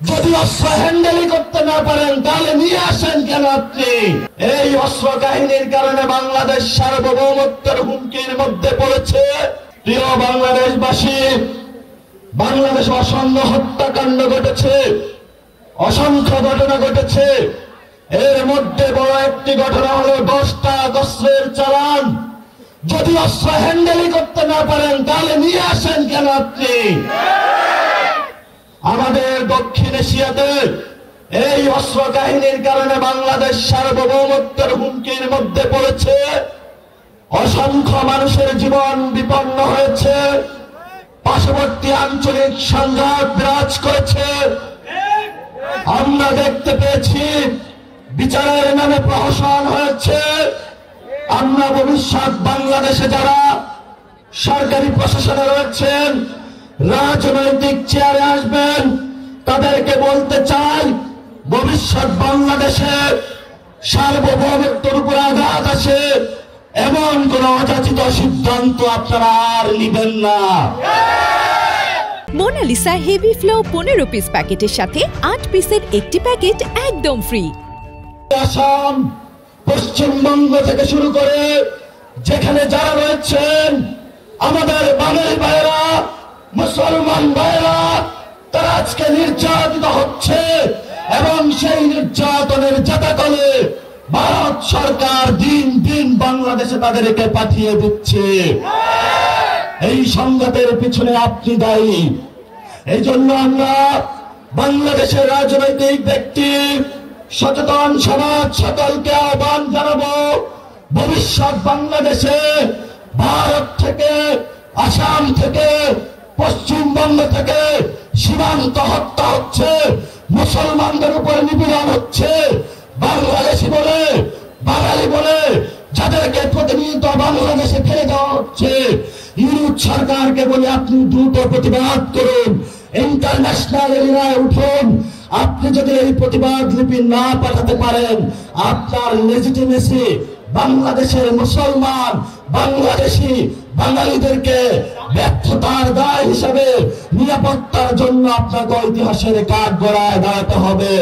যদি অস্ত্র হ্যান্ডেলই করতে না পারেন তাহলে নিয়ে আসেন কেন আপনি? এই অস্ত্র কাহিনীর কারণে বাংলাদেশ সার্বভৌমত্বের হুমকির মধ্যে পড়েছে। প্রিয় বাংলাদেশবাসী, বাংলাদেশে অসংখ্য হত্যাকাণ্ড ঘটেছে, অসংখ্য ঘটনা ঘটেছে। এর মধ্যে বড় একটি ঘটনা হলো 10টা অস্ত্রের চালান। যদি অস্ত্র হ্যান্ডেলই করতে না পারেন তাহলে নিয়ে আসেন কেন আপনি? আমাদের দক্ষিণ এশিয়াতে এই অস্ত্র কাহিনীর কারণে বাংলাদেশ সার্বভৌমত্বের হুমকির মধ্যে পড়েছে। অসংখ্য মানুষের জীবন বিপন্ন হয়েছে, পার্শ্ববর্তী আঞ্চলিক সংঘাত বিরাজ করেছে। আমরা দেখতে পেয়েছি বিচারের নামে প্রহসন হয়েছে। আমরা ভবিষ্যৎ বাংলাদেশে যারা সরকারি প্রশাসনে রয়েছেন, রাজনৈতিক চেয়ারে আসবেন, তাদেরকে বলতে চাই, ভবিষ্যৎ বাংলাদেশে সার্বভৌমত্বের উপর আঘাত আসে এমন কোন অযাচিত সিদ্ধান্ত আপনারা আর নেবেন না। মোনালিসা হেভি ফ্লো 15 পিস প্যাকেটের সাথে 8 পিসের একটি প্যাকেট একদম ফ্রি। আসাম, পশ্চিমবঙ্গ থেকে শুরু করে যেখানে যারা রয়েছেন, আমাদের বাঙালি ভাইয়েরা, মুসলমান ভাইয়েরা, তারা আজকে নির্যাতিত হচ্ছে এবং সেই নির্যাতনের জাতাকলে ভারত সরকার দিন দিন বাংলাদেশে তাদেরকে পাঠিয়ে দিচ্ছে। এই সংঘাতের পিছনে আপনি দায়ী। এই জন্য আমরা বাংলাদেশের রাজনৈতিক ব্যক্তি, সচেতন সমাজ সকলকে আহ্বান জানাবো, ভবিষ্যৎ বাংলাদেশে ভারত থেকে, আসাম থেকে, পশ্চিমবঙ্গ থেকে সীমান্ত হত্যা হচ্ছে, মুসলমানদের উপর নিপীড়ন হচ্ছে, বাংলাদেশি বলে, বাঙালি বলে যাদেরকে প্রতিনিয়ত বাংলাদেশে ফেলে দেওয়া হচ্ছে। ইউরোপ সরকারকে বলে আপনি দ্রুত প্রতিবাদ করুন, ইন্টারন্যাশনাল এরিয়ায় উঠুন। আপনি যদি এই প্রতিবাদ লিপি না পাঠাতে পারেন, আপনার লেজিটিমেসি বাংলাদেশের মুসলমান, বাংলাদেশি বাঙালিদেরকে ব্যর্থতার দায় হিসাবে নিরাপত্তার জন্য আপনাকে ইতিহাসের কাঠগড়ায় দাঁড়াতে হবে।